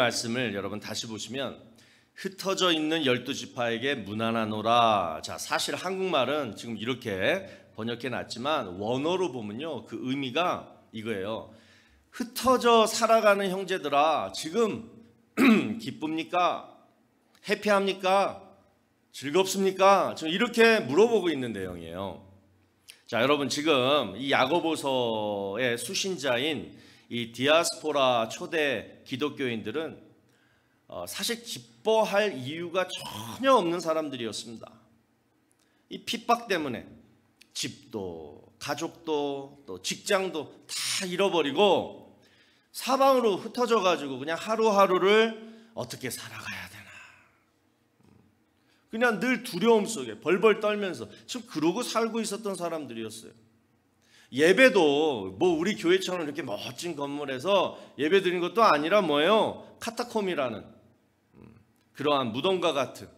말씀을 여러분 다시 보시면 흩어져 있는 12지파에게 문안하노라. 자, 사실 한국말은 지금 이렇게 번역해 놨지만 원어로 보면요, 그 의미가 이거예요. 흩어져 살아가는 형제들아, 지금 기쁩니까? 해피합니까? 즐겁습니까? 지금 이렇게 물어보고 있는 내용이에요. 자, 여러분, 지금 이 야고보서의 수신자인 이 디아스포라 초대 기독교인들은 사실 기뻐할 이유가 전혀 없는 사람들이었습니다. 이 핍박 때문에 집도 가족도 또 직장도 다 잃어버리고 사방으로 흩어져 가지고 그냥 하루하루를 어떻게 살아가야 되나, 그냥 늘 두려움 속에 벌벌 떨면서 지금 그러고 살고 있었던 사람들이었어요. 예배도 뭐 우리 교회처럼 이렇게 멋진 건물에서 예배 드리는 것도 아니라 뭐예요? 카타콤이라는 그러한 무덤과 같은,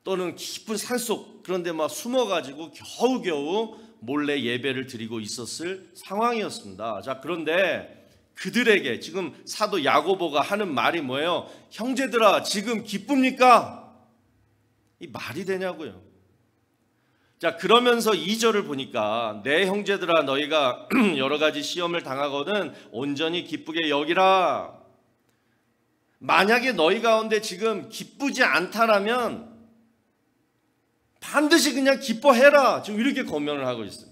또는 깊은 산속 그런 데 막 숨어가지고 겨우겨우 몰래 예배를 드리고 있었을 상황이었습니다. 자, 그런데 그들에게 지금 사도 야고보가 하는 말이 뭐예요? 형제들아, 지금 기쁩니까? 이 말이 되냐고요. 자, 그러면서 2절을 보니까 내 형제들아, 너희가 여러 가지 시험을 당하거든 온전히 기쁘게 여기라. 만약에 너희 가운데 지금 기쁘지 않다라면 반드시 그냥 기뻐해라. 지금 이렇게 권면을 하고 있어요.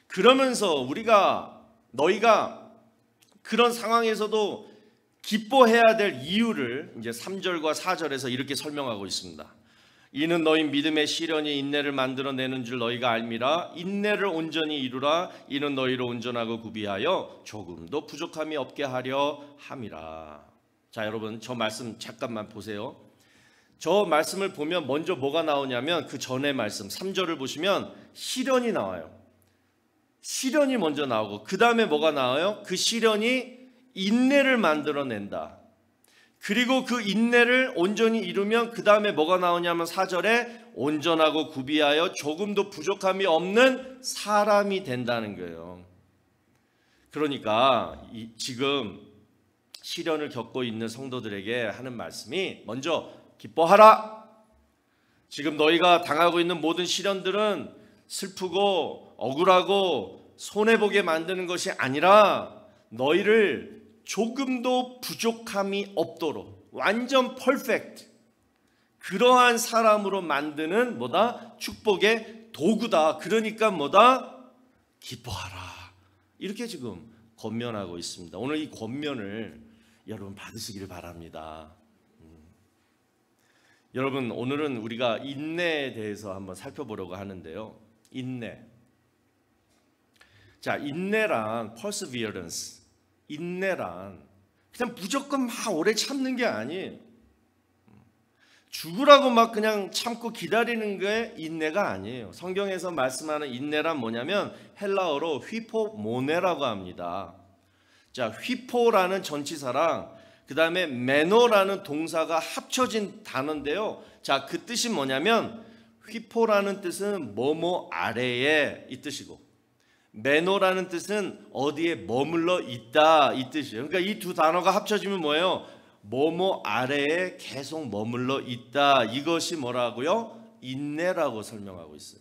그러면서 너희가 그런 상황에서도 기뻐해야 될 이유를 이제 3절과 4절에서 이렇게 설명하고 있습니다. 이는 너희 믿음의 시련이 인내를 만들어내는 줄 너희가 알미라. 인내를 온전히 이루라. 이는 너희를 온전하고 구비하여 조금도 부족함이 없게 하려 함이라. 자, 여러분, 저 말씀 잠깐만 보세요. 저 말씀을 보면 먼저 뭐가 나오냐면 그 전의 말씀 3절을 보시면 시련이 나와요. 시련이 먼저 나오고 그 다음에 뭐가 나와요? 그 시련이 인내를 만들어낸다. 그리고 그 인내를 온전히 이루면 그 다음에 뭐가 나오냐면 4절에 온전하고 구비하여 조금도 부족함이 없는 사람이 된다는 거예요. 그러니까 지금 시련을 겪고 있는 성도들에게 하는 말씀이 먼저 기뻐하라. 지금 너희가 당하고 있는 모든 시련들은 슬프고 억울하고 손해보게 만드는 것이 아니라 너희를 조금도 부족함이 없도록 완전 퍼펙트, 그러한 사람으로 만드는 뭐다? 축복의 도구다. 그러니까 뭐다? 기뻐하라. 이렇게 지금 권면하고 있습니다. 오늘 이 권면을 여러분 받으시기를 바랍니다. 여러분, 오늘은 우리가 인내에 대해서 한번 살펴보려고 하는데요. 인내. 자, 인내란 perseverance, 인내란 그냥 무조건 막 오래 참는 게 아니에요. 죽으라고 막 그냥 참고 기다리는 게 인내가 아니에요. 성경에서 말씀하는 인내란 뭐냐면 헬라어로 휘포모네라고 합니다. 자, 휘포라는 전치사랑 그 다음에 메노라는 동사가 합쳐진 단어인데요. 자, 그 뜻이 뭐냐면 휘포라는 뜻은 뭐뭐 아래에 이 뜻이고 메노라는 뜻은 어디에 머물러 있다 이 뜻이에요. 그러니까 이 두 단어가 합쳐지면 뭐예요? 뭐뭐 아래에 계속 머물러 있다. 이것이 뭐라고요? 인내라고 설명하고 있어요.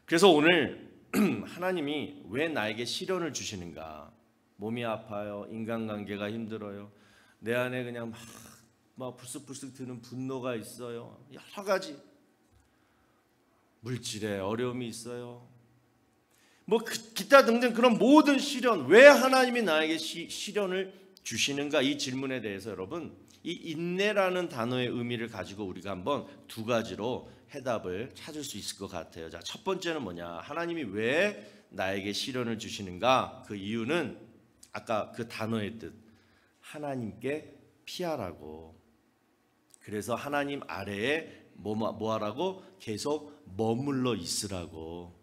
그래서 오늘 하나님이 왜 나에게 시련을 주시는가? 몸이 아파요. 인간관계가 힘들어요. 내 안에 그냥 막 불쑥불쑥 드는 분노가 있어요. 여러 가지 물질에 어려움이 있어요. 뭐 기타 등등 그런 모든 시련, 왜 하나님이 나에게 시련을 주시는가? 이 질문에 대해서 여러분, 이 인내라는 단어의 의미를 가지고 우리가 한번 두 가지로 해답을 찾을 수 있을 것 같아요. 자, 첫 번째는 뭐냐? 하나님이 왜 나에게 시련을 주시는가? 그 이유는 아까 그 단어의 뜻, 하나님께 피하라고. 그래서 하나님 아래에 뭐하라고? 계속 머물러 있으라고.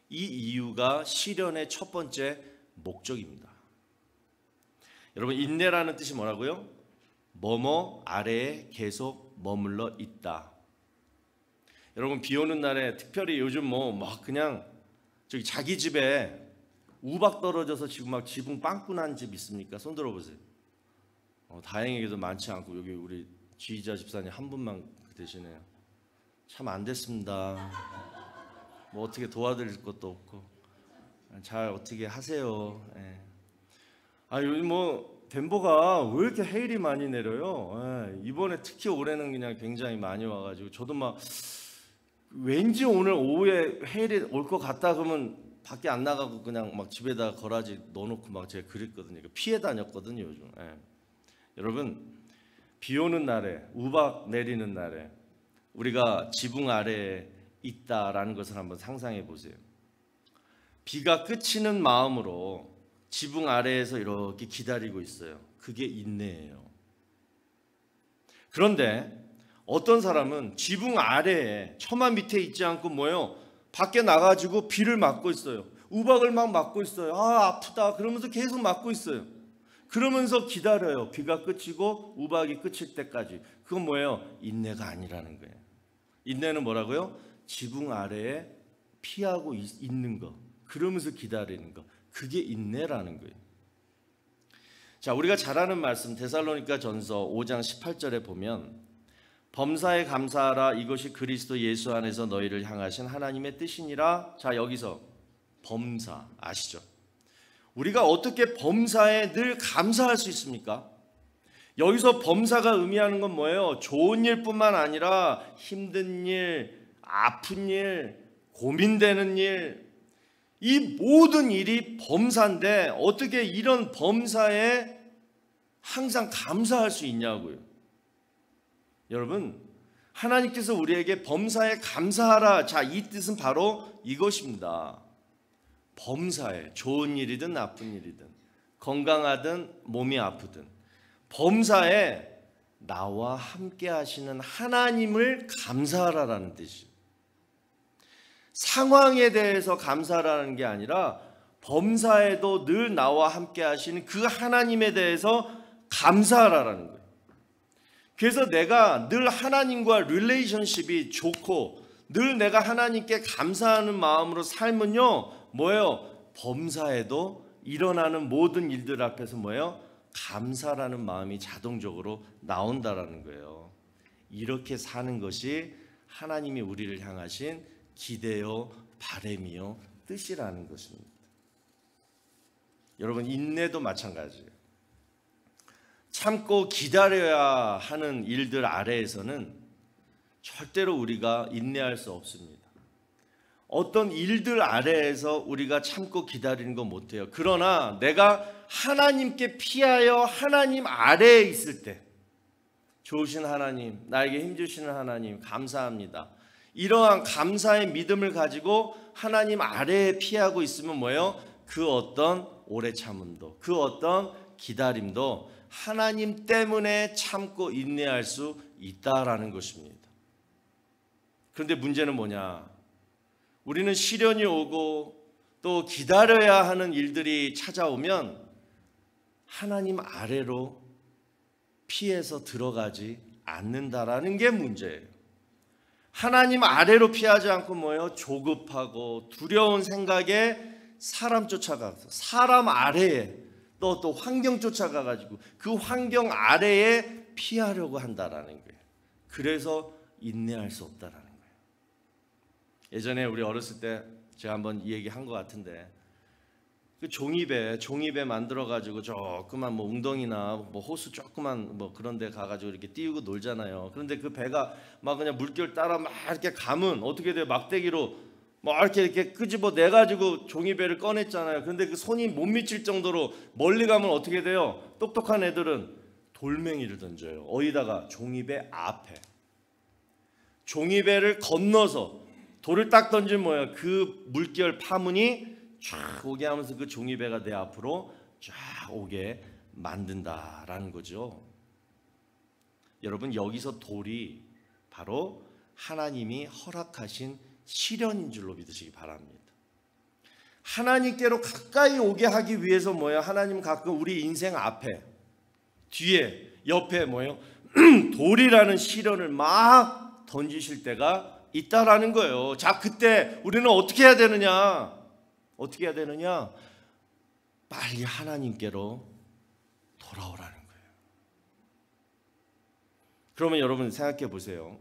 이 이유가 시련의 첫 번째 목적입니다. 여러분, 인내라는 뜻이 뭐라고요? 뭐뭐 아래에 계속 머물러 있다. 여러분, 비 오는 날에 특별히 요즘 막 그냥 저기 자기 집에 우박 떨어져서 지금 막 지붕 빵꾸 난 집 있습니까? 손 들어보세요. 다행히도 많지 않고 여기 우리 지휘자 집사님 한 분만 계시네요. 참 안 됐습니다. 뭐 어떻게 도와드릴 것도 없고 잘 어떻게 하세요. 예. 요즘 뭐 덴버가 왜 이렇게 헤일이 많이 내려요? 예. 이번에 특히 올해는 그냥 굉장히 많이 와가지고 저도 막 왠지 오늘 오후에 헤일이 올 것 같다 그러면 밖에 안 나가고 그냥 막 집에다 거라지 넣어놓고 막 제가 그랬거든요. 피해 다녔거든요 요즘. 예. 여러분 비 오는 날에 우박 내리는 날에 우리가 지붕 아래에 있다라는 것을 한번 상상해 보세요. 비가 그치는 마음으로 지붕 아래에서 이렇게 기다리고 있어요. 그게 인내예요. 그런데 어떤 사람은 지붕 아래에 처마 밑에 있지 않고 뭐예요? 밖에 나가지고 비를 맞고 있어요. 우박을 막 맞고 있어요. 아프다 그러면서 계속 맞고 있어요. 그러면서 기다려요. 비가 그치고 우박이 그칠 때까지. 그건 뭐예요? 인내가 아니라는 거예요. 인내는 뭐라고요? 지붕 아래에 피하고 있는 거, 그러면서 기다리는 거, 그게 인내라는 거예요. 자, 우리가 잘 아는 말씀 데살로니가 전서 5장 18절에 보면 범사에 감사하라, 이것이 그리스도 예수 안에서 너희를 향하신 하나님의 뜻이니라. 자, 여기서 범사 아시죠? 우리가 어떻게 범사에 늘 감사할 수 있습니까? 여기서 범사가 의미하는 건 뭐예요? 좋은 일뿐만 아니라 힘든 일, 아픈 일, 고민되는 일, 이 모든 일이 범사인데 어떻게 이런 범사에 항상 감사할 수 있냐고요. 여러분, 하나님께서 우리에게 범사에 감사하라. 자, 이 뜻은 바로 이것입니다. 범사에 좋은 일이든 나쁜 일이든 건강하든 몸이 아프든 범사에 나와 함께 하시는 하나님을 감사하라라는 뜻이에요. 상황에 대해서 감사하라는 게 아니라 범사에도 늘 나와 함께 하시는 그 하나님에 대해서 감사하라라는 거예요. 그래서 내가 늘 하나님과 릴레이션십이 좋고 늘 내가 하나님께 감사하는 마음으로 살면요, 뭐예요? 범사에도 일어나는 모든 일들 앞에서 뭐예요? 감사라는 마음이 자동적으로 나온다라는 거예요. 이렇게 사는 것이 하나님이 우리를 향하신 기대요, 바람이요, 뜻이라는 것입니다. 여러분, 인내도 마찬가지예요. 참고 기다려야 하는 일들 아래에서는 절대로 우리가 인내할 수 없습니다. 어떤 일들 아래에서 우리가 참고 기다리는 거 못해요. 그러나 내가 하나님께 피하여 하나님 아래에 있을 때, 좋으신 하나님, 나에게 힘주시는 하나님 감사합니다. 이러한 감사의 믿음을 가지고 하나님 아래에 피하고 있으면 뭐예요? 그 어떤 오래 참음도, 그 어떤 기다림도 하나님 때문에 참고 인내할 수 있다라는 것입니다. 그런데 문제는 뭐냐? 우리는 시련이 오고 또 기다려야 하는 일들이 찾아오면 하나님 아래로 피해서 들어가지 않는다라는 게 문제예요. 하나님 아래로 피하지 않고 뭐예요? 조급하고 두려운 생각에 사람 쫓아가서 사람 아래에 또 환경 쫓아가가지고 그 환경 아래에 피하려고 한다라는 거예요. 그래서 인내할 수 없다라는 거예요. 예전에 우리 어렸을 때 제가 한번 이 얘기한 것 같은데 그 종이배 만들어가지고 조그만 뭐 웅덩이나 뭐 호수 조그만 뭐 그런데 가가지고 이렇게 띄우고 놀잖아요. 그런데 그 배가 막 그냥 물결 따라 막 이렇게 가면 어떻게 돼요? 막대기로 막 이렇게 끄집어 내 가지고 종이배를 꺼냈잖아요. 그런데 그 손이 못 미칠 정도로 멀리 가면 어떻게 돼요? 똑똑한 애들은 돌멩이를 던져요. 어디다가? 종이배 앞에. 종이배를 건너서 돌을 딱 던지면 뭐예요? 그 물결 파문이 쫙 오게 하면서 그 종이배가 내 앞으로 쫙 오게 만든다라는 거죠. 여러분, 여기서 돌이 바로 하나님이 허락하신 시련인 줄로 믿으시기 바랍니다. 하나님께로 가까이 오게 하기 위해서 뭐예요? 하나님 가끔 우리 인생 앞에, 뒤에, 옆에 뭐예요? 돌이라는 시련을 막 던지실 때가 있다라는 거예요. 자, 그때 우리는 어떻게 해야 되느냐? 어떻게 해야 되느냐? 빨리 하나님께로 돌아오라는 거예요. 그러면 여러분 생각해 보세요.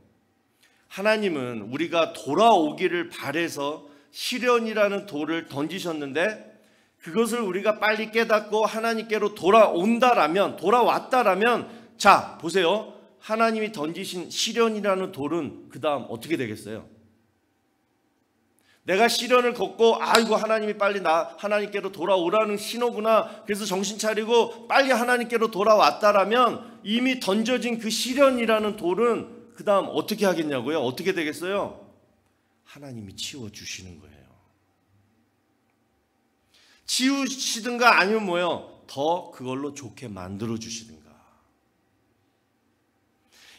하나님은 우리가 돌아오기를 바라서 시련이라는 돌을 던지셨는데 그것을 우리가 빨리 깨닫고 하나님께로 돌아왔다라면 자 보세요. 하나님이 던지신 시련이라는 돌은 그 다음 어떻게 되겠어요? 내가 시련을 겪고 아이고 하나님이 빨리 나 하나님께로 돌아오라는 신호구나. 그래서 정신 차리고 빨리 하나님께로 돌아왔다라면 이미 던져진 그 시련이라는 돌은 그 다음 어떻게 하겠냐고요? 어떻게 되겠어요? 하나님이 치워주시는 거예요. 치우시든가 아니면 뭐예요? 더 그걸로 좋게 만들어 주시든가.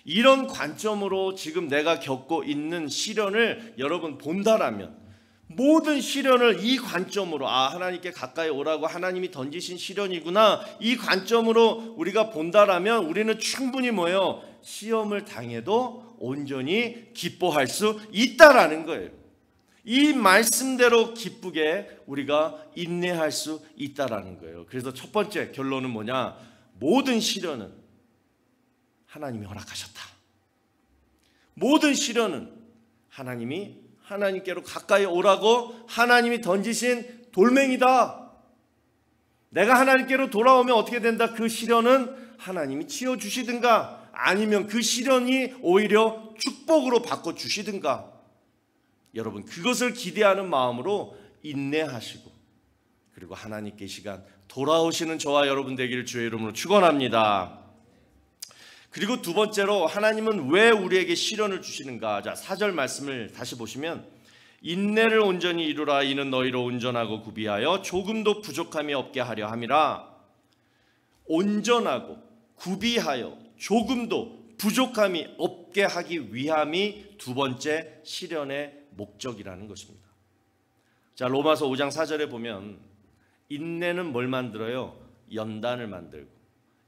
이런 관점으로 지금 내가 겪고 있는 시련을 여러분 본다라면 모든 시련을 이 관점으로 하나님께 가까이 오라고 하나님이 던지신 시련이구나 이 관점으로 우리가 본다라면 우리는 충분히 뭐예요? 시험을 당해도 온전히 기뻐할 수 있다라는 거예요. 이 말씀대로 기쁘게 우리가 인내할 수 있다라는 거예요. 그래서 첫 번째 결론은 뭐냐? 모든 시련은 하나님이 허락하셨다. 모든 시련은 하나님께로 가까이 오라고 하나님이 던지신 돌멩이다. 내가 하나님께로 돌아오면 어떻게 된다? 그 시련은 하나님이 치워주시든가 아니면 그 시련이 오히려 축복으로 바꿔주시든가. 여러분 그것을 기대하는 마음으로 인내하시고 그리고 하나님께 이 시간 돌아오시는 저와 여러분 되기를 주의 이름으로 축원합니다. 그리고 두 번째로 하나님은 왜 우리에게 시련을 주시는가? 자, 4절 말씀을 다시 보시면 인내를 온전히 이루라. 이는 너희로 온전하고 구비하여 조금도 부족함이 없게 하려 함이라. 온전하고 구비하여 조금도 부족함이 없게 하기 위함이 두 번째 시련의 목적이라는 것입니다. 자, 로마서 5장 4절에 보면 인내는 뭘 만들어요? 연단을 만들고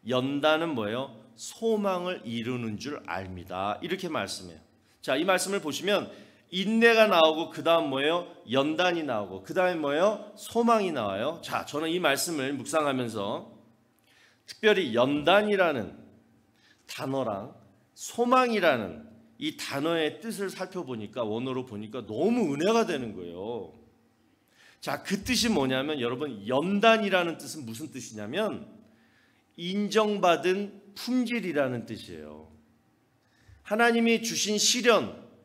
연단은 뭐예요? 소망을 이루는 줄 압니다. 이렇게 말씀해요. 자, 이 말씀을 보시면 인내가 나오고 그 다음 뭐예요? 연단이 나오고 그 다음에 뭐예요? 소망이 나와요. 자, 저는 이 말씀을 묵상하면서 특별히 연단이라는 단어랑 소망이라는 이 단어의 뜻을 살펴보니까 원어로 보니까 너무 은혜가 되는 거예요. 자, 그 뜻이 뭐냐면 여러분 연단이라는 뜻은 무슨 뜻이냐면 인정받은 품질이라는 뜻이에요. 하나님이 주신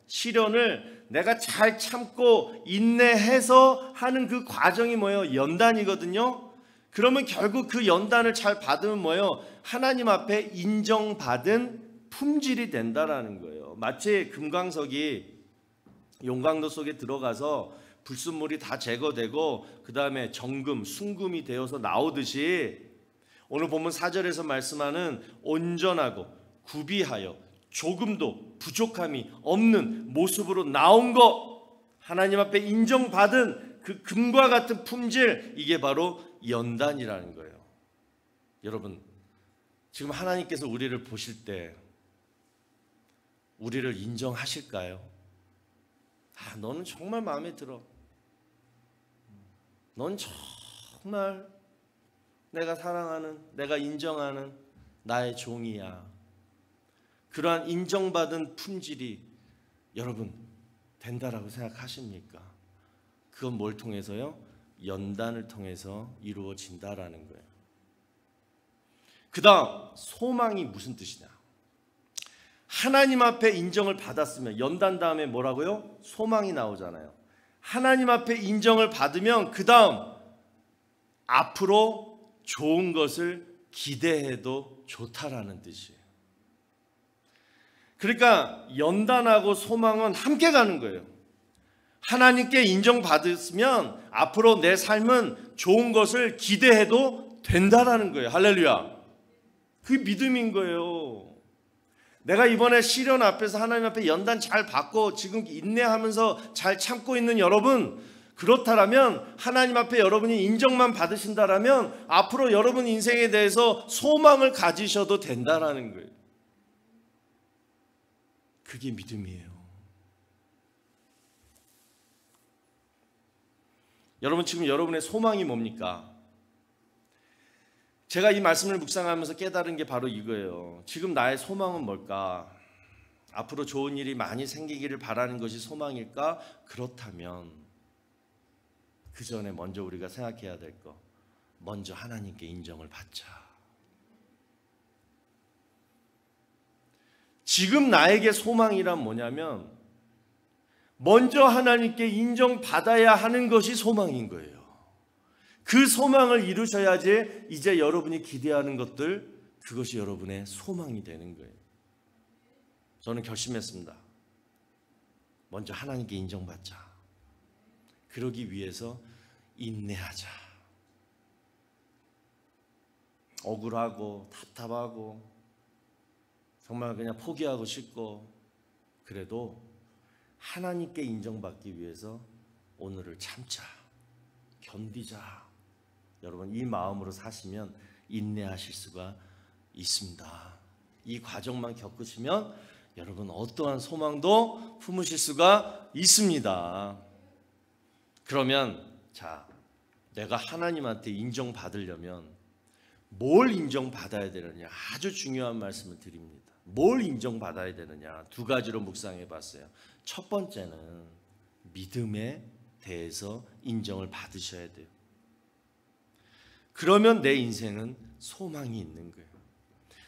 시련을 내가 잘 참고 인내해서 하는 그 과정이 뭐예요? 연단이거든요. 그러면 결국 그 연단을 잘 받으면 뭐예요? 하나님 앞에 인정받은 품질이 된다라는 거예요. 마치 금강석이 용광로 속에 들어가서 불순물이 다 제거되고 그 다음에 정금, 순금이 되어서 나오듯이 오늘 본문 4절에서 말씀하는 온전하고 구비하여 조금도 부족함이 없는 모습으로 나온 것, 하나님 앞에 인정받은 그 금과 같은 품질, 이게 바로 연단이라는 거예요. 여러분 지금 하나님께서 우리를 보실 때 우리를 인정하실까요? 너는 정말 마음에 들어. 넌 정말 내가 사랑하는, 내가 인정하는 나의 종이야. 그러한 인정받은 품질이 여러분 된다라고 생각하십니까? 그건 뭘 통해서요? 연단을 통해서 이루어진다라는 거예요. 그 다음 소망이 무슨 뜻이냐? 하나님 앞에 인정을 받았으면 연단 다음에 뭐라고요? 소망이 나오잖아요. 하나님 앞에 인정을 받으면 그 다음 앞으로 좋은 것을 기대해도 좋다라는 뜻이에요. 그러니까 연단하고 소망은 함께 가는 거예요. 하나님께 인정받으면 앞으로 내 삶은 좋은 것을 기대해도 된다라는 거예요. 할렐루야. 그게 믿음인 거예요. 내가 이번에 시련 앞에서 하나님 앞에 연단 잘 받고 지금 인내하면서 잘 참고 있는 여러분, 그렇다라면 하나님 앞에 여러분이 인정만 받으신다라면 앞으로 여러분 인생에 대해서 소망을 가지셔도 된다라는 거예요. 그게 믿음이에요. 여러분 지금 여러분의 소망이 뭡니까? 제가 이 말씀을 묵상하면서 깨달은 게 바로 이거예요. 지금 나의 소망은 뭘까? 앞으로 좋은 일이 많이 생기기를 바라는 것이 소망일까? 그렇다면 그 전에 먼저 우리가 생각해야 될 거, 먼저 하나님께 인정을 받자. 지금 나에게 소망이란 뭐냐면 먼저 하나님께 인정받아야 하는 것이 소망인 거예요. 그 소망을 이루셔야지 이제 여러분이 기대하는 것들, 그것이 여러분의 소망이 되는 거예요. 저는 결심했습니다. 먼저 하나님께 인정받자. 그러기 위해서 인내하자. 억울하고 답답하고 정말 그냥 포기하고 싶고, 그래도 하나님께 인정받기 위해서 오늘을 참자, 견디자. 여러분, 이 마음으로 사시면 인내하실 수가 있습니다. 이 과정만 겪으시면 여러분 어떠한 소망도 품으실 수가 있습니다. 그러면 자, 내가 하나님한테 인정받으려면 뭘 인정받아야 되느냐, 아주 중요한 말씀을 드립니다. 뭘 인정받아야 되느냐, 두 가지로 묵상해 봤어요. 첫 번째는 믿음에 대해서 인정을 받으셔야 돼요. 그러면 내 인생은 소망이 있는 거예요.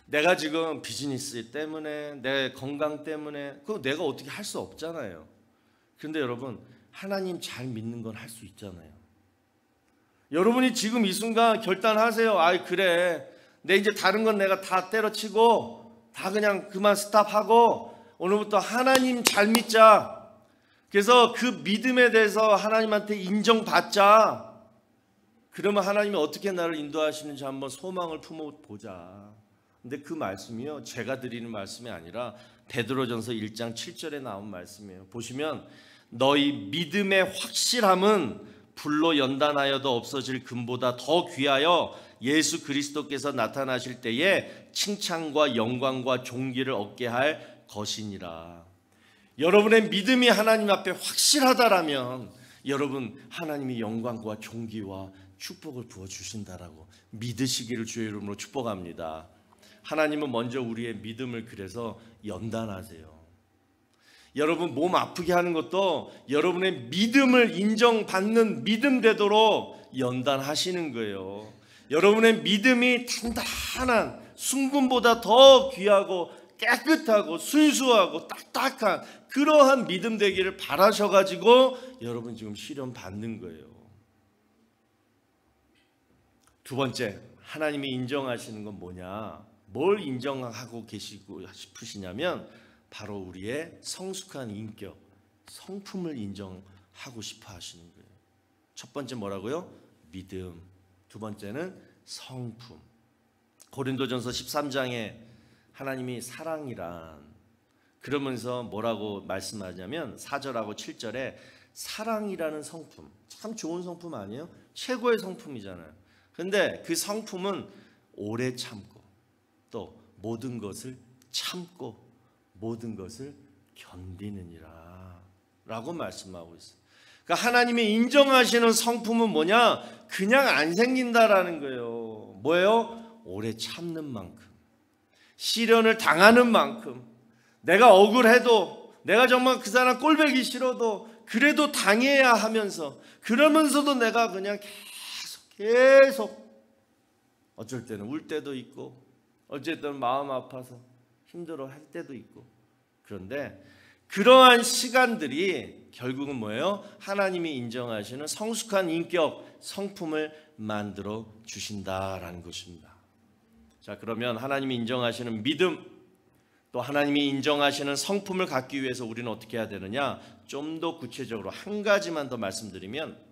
내가 지금 비즈니스 때문에, 내 건강 때문에, 그거 내가 어떻게 할 수 없잖아요. 그런데 여러분, 하나님 잘 믿는 건 할 수 있잖아요. 여러분이 지금 이 순간 결단하세요. 아이 그래, 내 이제 다른 건 내가 다 때려치고 다 그냥 그만 스탑하고 오늘부터 하나님 잘 믿자. 그래서 그 믿음에 대해서 하나님한테 인정받자. 그러면 하나님이 어떻게 나를 인도하시는지 한번 소망을 품어보자. 근데 그 말씀이요, 제가 드리는 말씀이 아니라 베드로전서 1장 7절에 나온 말씀이에요. 보시면 너희 믿음의 확실함은 불로 연단하여도 없어질 금보다 더 귀하여 예수 그리스도께서 나타나실 때에 칭찬과 영광과 존귀를 얻게 할 것이니라. 여러분의 믿음이 하나님 앞에 확실하다라면 여러분, 하나님이 영광과 존귀와 축복을 부어주신다라고 믿으시기를 주의 이름으로 축복합니다. 하나님은 먼저 우리의 믿음을 그래서 연단하세요. 여러분 몸 아프게 하는 것도 여러분의 믿음을 인정받는 믿음 되도록 연단하시는 거예요. 여러분의 믿음이 단단한 순금보다 더 귀하고 깨끗하고 순수하고 딱딱한 그러한 믿음 되기를 바라셔가지고 여러분 지금 시련 받는 거예요. 두 번째, 하나님이 인정하시는 건 뭐냐? 뭘 인정하고 계시고 싶으시냐면 바로 우리의 성숙한 인격, 성품을 인정하고 싶어 하시는 거예요. 첫 번째 뭐라고요? 믿음. 두 번째는 성품. 고린도전서 13장에 하나님이 사랑이란, 그러면서 뭐라고 말씀하냐면 4절하고 7절에 사랑이라는 성품, 참 좋은 성품 아니에요? 최고의 성품이잖아요. 근데 그 성품은 오래 참고 또 모든 것을 참고 모든 것을 견디느니라 라고 말씀하고 있어요. 그러니까 하나님이 인정하시는 성품은 뭐냐? 그냥 안 생긴다라는 거예요. 뭐예요? 오래 참는 만큼, 시련을 당하는 만큼, 내가 억울해도, 내가 정말 그 사람 꼴보기 싫어도 그래도 당해야 하면서, 그러면서도 내가 그냥 계속 어쩔 때는 울 때도 있고 어쩔 때는 마음 아파서 힘들어 할 때도 있고, 그런데 그러한 시간들이 결국은 뭐예요? 하나님이 인정하시는 성숙한 인격, 성품을 만들어 주신다라는 것입니다. 자, 그러면 하나님이 인정하시는 믿음, 또 하나님이 인정하시는 성품을 갖기 위해서 우리는 어떻게 해야 되느냐? 좀 더 구체적으로 한 가지만 더 말씀드리면,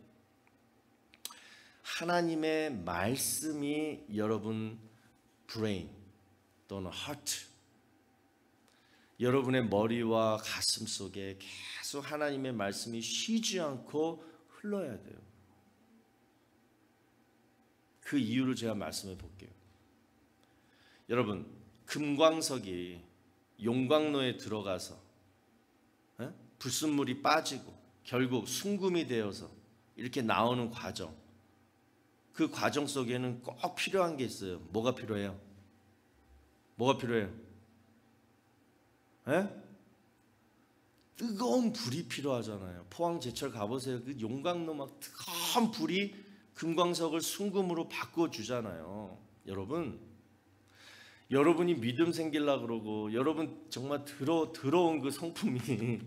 하나님의 말씀이 여러분 브레인 또는 하트, 여러분의 머리와 가슴 속에 계속 하나님의 말씀이 쉬지 않고 흘러야 돼요. 그 이유를 제가 말씀해 볼게요. 여러분, 금광석이 용광로에 들어가서 불순물이 빠지고 결국 순금이 되어서 이렇게 나오는 과정, 그 과정 속에는 꼭 필요한 게 있어요. 뭐가 필요해요? 뭐가 필요해요? 에? 뜨거운 불이 필요하잖아요. 포항 제철 가보세요. 그 용광로 막 뜨거운 불이 금광석을 순금으로 바꿔주잖아요. 여러분이 믿음 생기려고 그러고 여러분 정말 들어온 그 성품이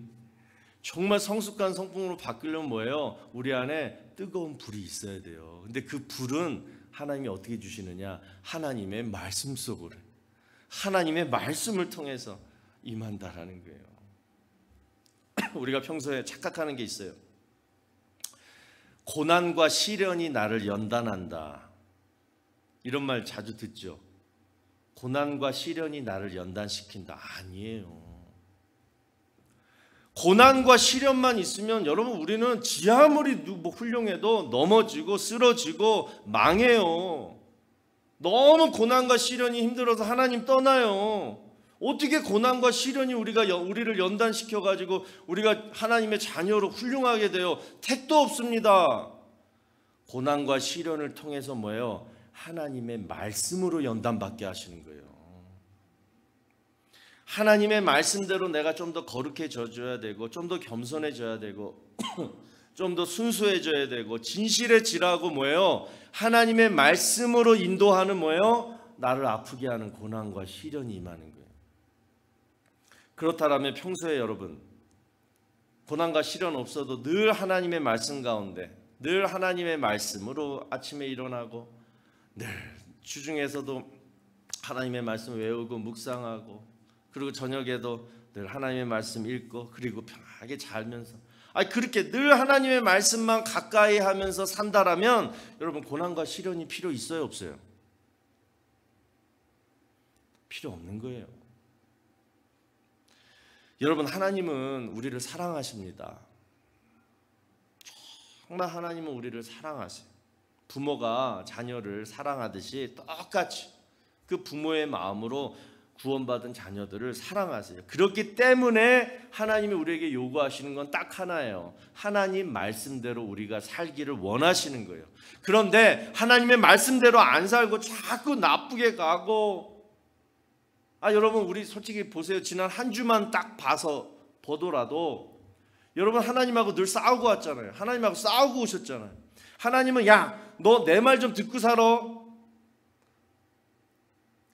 정말 성숙한 성품으로 바뀌려면 뭐예요? 우리 안에 뜨거운 불이 있어야 돼요. 근데 그 불은 하나님이 어떻게 주시느냐? 하나님의 말씀 속으로, 하나님의 말씀을 통해서 임한다라는 거예요. 우리가 평소에 착각하는 게 있어요. 고난과 시련이 나를 연단한다. 이런 말 자주 듣죠. 고난과 시련이 나를 연단시킨다. 아니에요. 고난과 시련만 있으면 여러분 우리는 지 아무리 훌륭해도 넘어지고 쓰러지고 망해요. 너무 고난과 시련이 힘들어서 하나님 떠나요. 어떻게 고난과 시련이 우리를 연단시켜 가지고 우리가 하나님의 자녀로 훌륭하게 돼요? 택도 없습니다. 고난과 시련을 통해서 뭐예요? 하나님의 말씀으로 연단받게 하시는 거예요. 하나님의 말씀대로 내가 좀 더 거룩해져야 되고 좀 더 겸손해져야 되고 좀 더 순수해져야 되고 진실해지라고 뭐예요? 하나님의 말씀으로 인도하는 뭐예요? 나를 아프게 하는 고난과 시련이 임하는 거예요. 그렇다면 평소에 여러분 고난과 시련 없어도 늘 하나님의 말씀 가운데 늘 하나님의 말씀으로 아침에 일어나고 늘 주중에서도 하나님의 말씀 외우고 묵상하고 그리고 저녁에도 늘 하나님의 말씀 읽고 그리고 편하게 살면서 그렇게 늘 하나님의 말씀만 가까이 하면서 산다라면 여러분 고난과 시련이 필요 있어요 없어요? 필요 없는 거예요. 여러분 하나님은 우리를 사랑하십니다. 정말 하나님은 우리를 사랑하세요. 부모가 자녀를 사랑하듯이 똑같이 그 부모의 마음으로 구원받은 자녀들을 사랑하세요. 그렇기 때문에 하나님이 우리에게 요구하시는 건 딱 하나예요. 하나님 말씀대로 우리가 살기를 원하시는 거예요. 그런데 하나님의 말씀대로 안 살고 자꾸 나쁘게 가고 여러분 우리 솔직히 보세요. 지난 한 주만 딱 보더라도 여러분 하나님하고 늘 싸우고 왔잖아요. 하나님하고 싸우고 오셨잖아요. 하나님은 야, 너 내 말 좀 듣고 살아.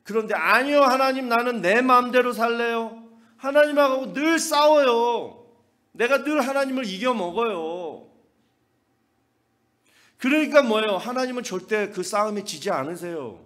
그런데 아니요 하나님 나는 내 마음대로 살래요. 하나님하고 늘 싸워요. 내가 늘 하나님을 이겨먹어요. 그러니까 뭐예요? 하나님은 절대 그 싸움에 지지 않으세요.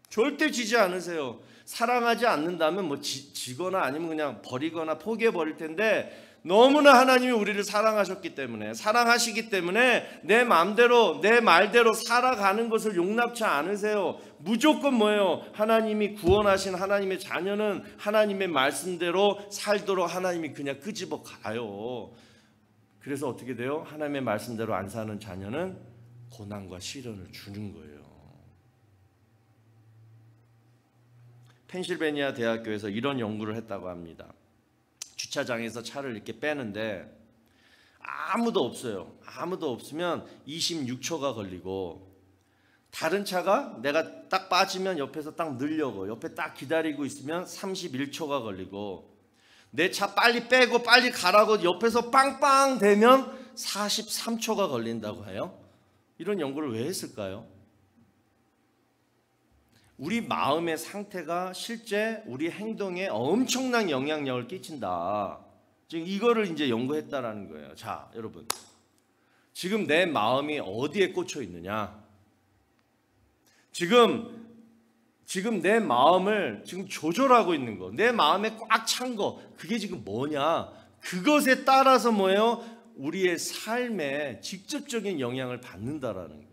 절대 지지 않으세요. 사랑하지 않는다면 지거나 아니면 그냥 버리거나 포기해버릴 텐데 너무나 하나님이 우리를 사랑하시기 때문에 내 마음대로 내 말대로 살아가는 것을 용납치 않으세요. 무조건 뭐예요? 하나님이 구원하신 하나님의 자녀는 하나님의 말씀대로 살도록 하나님이 그냥 끄집어 가요. 그래서 어떻게 돼요? 하나님의 말씀대로 안 사는 자녀는 고난과 시련을 주는 거예요. 펜실베니아 대학교에서 이런 연구를 했다고 합니다. 주차장에서 차를 이렇게 빼는데 아무도 없어요. 아무도 없으면 26초가 걸리고 다른 차가 내가 딱 빠지면 옆에서 딱 늘려고 옆에 딱 기다리고 있으면 31초가 걸리고 내 차 빨리 빼고 빨리 가라고 옆에서 빵빵 대면 43초가 걸린다고 해요. 이런 연구를 왜 했을까요? 우리 마음의 상태가 실제 우리 행동에 엄청난 영향력을 끼친다. 지금 이거를 이제 연구했다라는 거예요. 자, 여러분. 지금 내 마음이 어디에 꽂혀 있느냐? 지금 내 마음을 지금 조절하고 있는 거. 내 마음에 꽉 찬 거. 그게 지금 뭐냐? 그것에 따라서 뭐예요? 우리의 삶에 직접적인 영향을 받는다라는 거예요.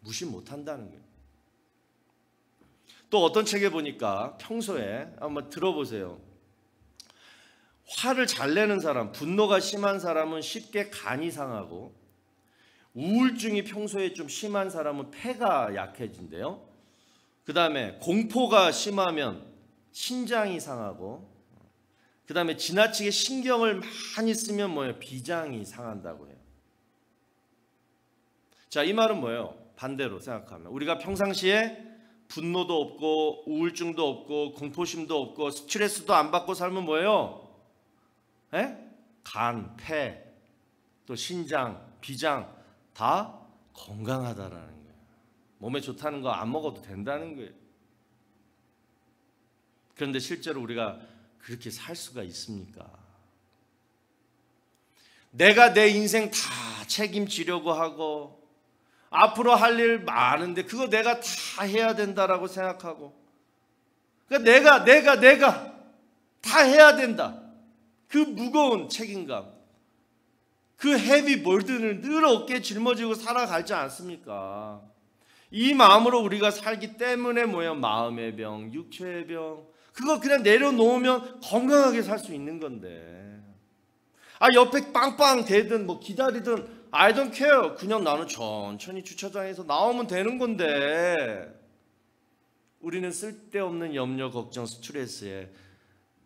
무시 못 한다는 거예요. 또 어떤 책에 보니까 평소에 한번 들어보세요. 화를 잘 내는 사람, 분노가 심한 사람은 쉽게 간이 상하고 우울증이 평소에 좀 심한 사람은 폐가 약해진대요. 그 다음에 공포가 심하면 신장이 상하고 그 다음에 지나치게 신경을 많이 쓰면 뭐예요? 비장이 상한다고 해요. 자, 이 말은 뭐예요? 반대로 생각하면 우리가 평상시에 분노도 없고 우울증도 없고 공포심도 없고 스트레스도 안 받고 살면 뭐예요? 간, 폐, 또 신장, 비장 다 건강하다라는 거예요. 몸에 좋다는 거 안 먹어도 된다는 거예요. 그런데 실제로 우리가 그렇게 살 수가 있습니까? 내가 내 인생 다 책임지려고 하고 앞으로 할 일 많은데 그거 내가 다 해야 된다라고 생각하고 그러니까 내가 다 해야 된다. 그 무거운 책임감, 그 헤비 볼든을 늘 어깨에 짊어지고 살아가지 않습니까? 이 마음으로 우리가 살기 때문에 뭐예요? 마음의 병, 육체의 병 그거 그냥 내려놓으면 건강하게 살 수 있는 건데 옆에 빵빵 대든 뭐 기다리든 I don't care. 그냥 나는 천천히 주차장에서 나오면 되는 건데 우리는 쓸데없는 염려, 걱정, 스트레스에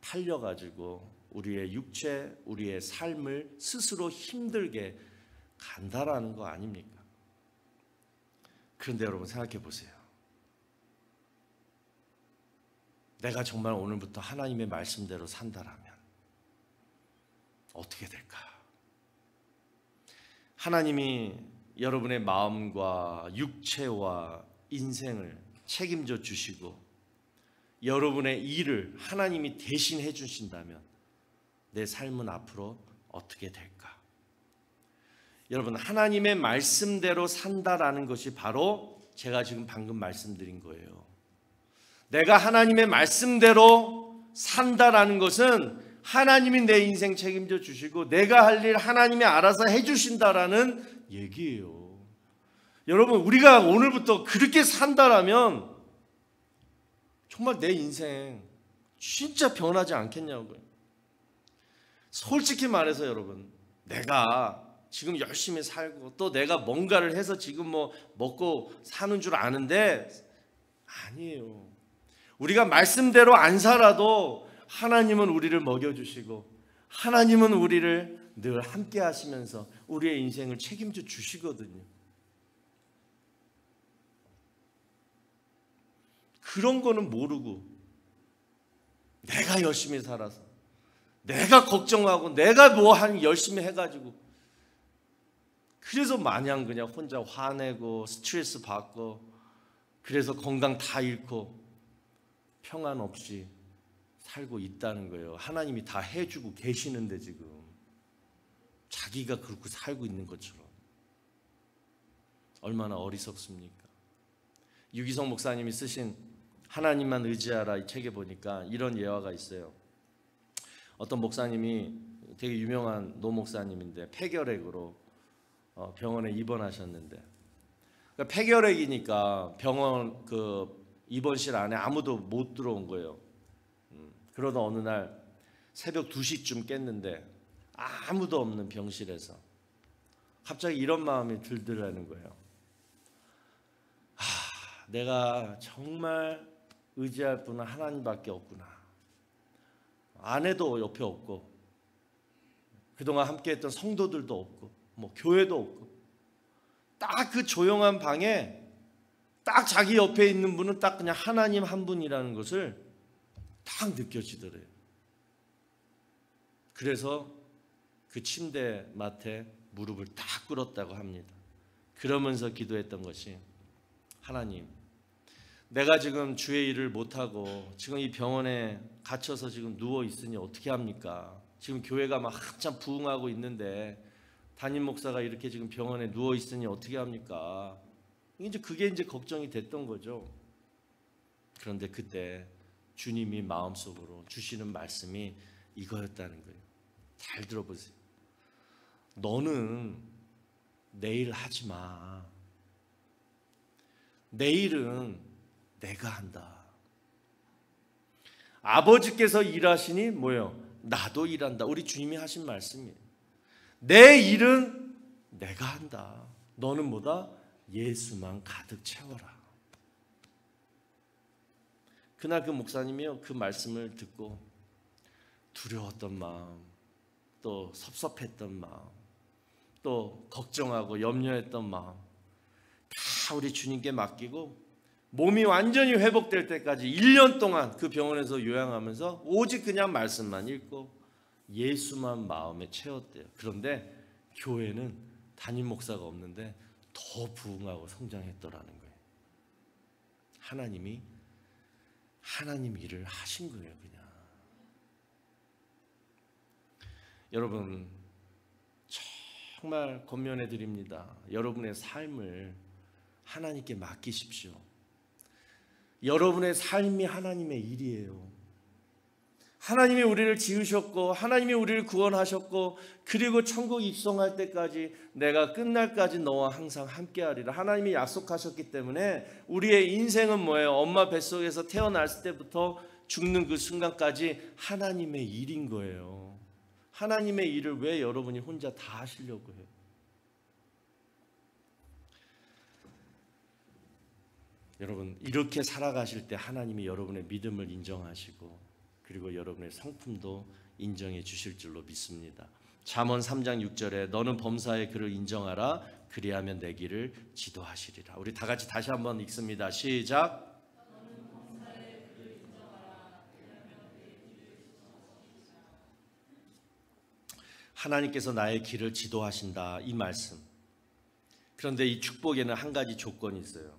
팔려가지고 우리의 육체, 우리의 삶을 스스로 힘들게 간다라는 거 아닙니까? 그런데 여러분 생각해 보세요. 내가 정말 오늘부터 하나님의 말씀대로 산다라면 어떻게 될까? 하나님이 여러분의 마음과 육체와 인생을 책임져 주시고 여러분의 일을 하나님이 대신 해 주신다면 내 삶은 앞으로 어떻게 될까? 여러분 하나님의 말씀대로 산다라는 것이 바로 제가 지금 방금 말씀드린 거예요. 내가 하나님의 말씀대로 산다라는 것은 하나님이 내 인생 책임져 주시고 내가 할 일 하나님이 알아서 해 주신다라는 얘기예요. 여러분 우리가 오늘부터 그렇게 산다라면 정말 내 인생 진짜 변하지 않겠냐고요. 솔직히 말해서 여러분 내가 지금 열심히 살고 또 내가 뭔가를 해서 지금 뭐 먹고 사는 줄 아는데 아니에요. 우리가 말씀대로 안 살아도 하나님은 우리를 먹여주시고 하나님은 우리를 늘 함께 하시면서 우리의 인생을 책임져 주시거든요. 그런 거는 모르고 내가 열심히 살아서 내가 걱정하고 내가 뭐 한 열심히 해가지고 그래서 마냥 그냥 혼자 화내고 스트레스 받고 그래서 건강 다 잃고 평안 없이 살고 있다는 거예요. 하나님이 다 해주고 계시는데 지금 자기가 그렇게 살고 있는 것처럼 얼마나 어리석습니까? 유기성 목사님이 쓰신 하나님만 의지하라 이 책에 보니까 이런 예화가 있어요. 어떤 목사님이 되게 유명한 노 목사님인데 폐결핵으로 병원에 입원하셨는데 그러니까 폐결핵이니까 병원 그 입원실 안에 아무도 못 들어온 거예요. 그러다 어느 날 새벽 2시쯤 깼는데 아무도 없는 병실에서 갑자기 이런 마음이 들더라는 거예요. 내가 정말 의지할 분은 하나님밖에 없구나. 아내도 옆에 없고 그동안 함께했던 성도들도 없고 뭐 교회도 없고 딱 그 조용한 방에 딱 자기 옆에 있는 분은 딱 그냥 하나님 한 분이라는 것을 딱 느껴지더래요. 그래서 그 침대 맡에 무릎을 딱 꿇었다고 합니다. 그러면서 기도했던 것이 하나님 내가 지금 주의 일을 못하고 지금 이 병원에 갇혀서 지금 누워있으니 어떻게 합니까? 지금 교회가 막 한참 부흥하고 있는데 담임 목사가 이렇게 지금 병원에 누워있으니 어떻게 합니까? 그게 이제 걱정이 됐던 거죠. 그런데 그때 주님이 마음속으로 주시는 말씀이 이거였다는 거예요. 잘 들어보세요. 너는 내일 하지 마. 내일은 내가 한다. 아버지께서 일하시니 뭐예요? 나도 일한다. 우리 주님이 하신 말씀이에요. 내 일은 내가 한다. 너는 뭐다? 예수만 가득 채워라. 그날 그 목사님이요 그 말씀을 듣고 두려웠던 마음, 또 섭섭했던 마음, 또 걱정하고 염려했던 마음 다 다 우리 주님께 맡기고 몸이 완전히 회복될 때까지 1년 동안 그 병원에서 요양하면서 오직 그냥 말씀만 읽고 예수만 마음에 채웠대요. 그런데 교회는 담임 목사가 없는데 더 부흥하고 성장했더라는 거예요. 하나님 일을 하신 거예요. 그냥. 여러분 정말 권면해 드립니다. 여러분의 삶을 하나님께 맡기십시오. 여러분의 삶이 하나님의 일이에요. 하나님이 우리를 지으셨고 하나님이 우리를 구원하셨고 그리고 천국 입성할 때까지 내가 끝날까지 너와 항상 함께하리라. 하나님이 약속하셨기 때문에 우리의 인생은 뭐예요? 엄마 뱃속에서 태어났을 때부터 죽는 그 순간까지 하나님의 일인 거예요. 하나님의 일을 왜 여러분이 혼자 다 하시려고 해요? 여러분 이렇게 살아가실 때 하나님이 여러분의 믿음을 인정하시고 그리고 여러분의 성품도 인정해 주실 줄로 믿습니다. 잠언 3장 6절에 너는 범사의 그를 인정하라 그리하면 내 길을 지도하시리라. 우리 다 같이 다시 한번 읽습니다. 시작. 하나님께서 나의 길을 지도하신다 이 말씀. 그런데 이 축복에는 한 가지 조건이 있어요.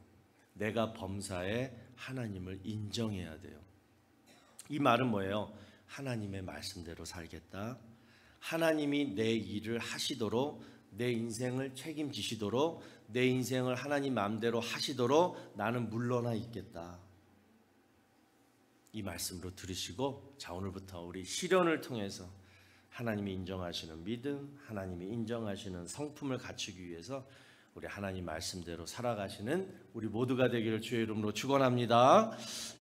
내가 범사에 하나님을 인정해야 돼요. 이 말은 뭐예요? 하나님의 말씀대로 살겠다. 하나님이 내 일을 하시도록 내 인생을 책임지시도록 내 인생을 하나님 마음대로 하시도록 나는 물러나 있겠다. 이 말씀으로 들으시고 자 오늘부터 우리 실현을 통해서 하나님이 인정하시는 믿음, 하나님이 인정하시는 성품을 갖추기 위해서 우리 하나님 말씀대로 살아가시는 우리 모두가 되기를 주의 이름으로 축원합니다.